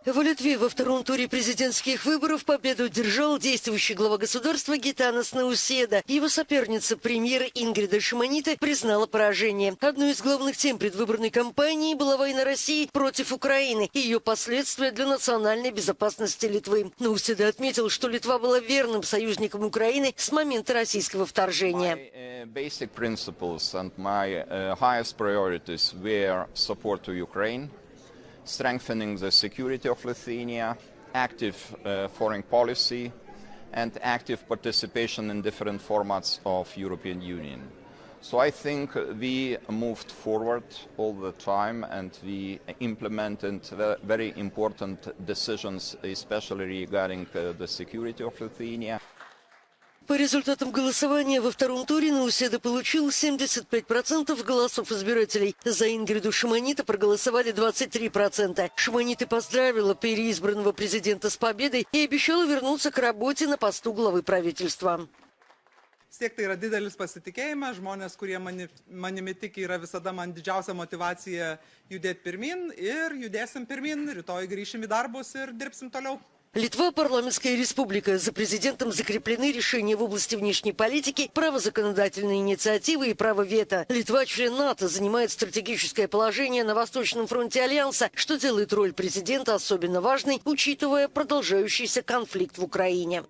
В Литве во втором туре президентских выборов победу одержал действующий глава государства Гитанас Науседа. Его соперница, премьер Ингрида Шимониде, признала поражение. Одной из главных тем предвыборной кампании была война России против Украины и ее последствия для национальной безопасности Литвы. Науседа отметил, что Литва была верным союзником Украины с момента российского вторжения. Strengthening the security of Lithuania, active foreign policy, and active participation in different formats of European Union. So I think we moved forward all the time and we implemented very important decisions, especially regarding the security of Lithuania. По результатам голосования во втором туре Науседа получил 75% голосов избирателей. За Ингриду Шимониде проголосовали 23%. Шимониде поздравила переизбранного президента с победой и обещала вернуться к работе на посту главы правительства. Tiek tai yra didelis pasitikėjimas, žmonės, kurie manimi tiki, yra visada man didžiausia motivacija judėti pirmin ir judėsim pirmin, rytoj grįšim į darbus ir dirbsim toliau. Литва – парламентская республика. За президентом закреплены решения в области внешней политики, право законодательной инициативы и право вето. Литва – член НАТО, занимает стратегическое положение на Восточном фронте Альянса, что делает роль президента особенно важной, учитывая продолжающийся конфликт в Украине.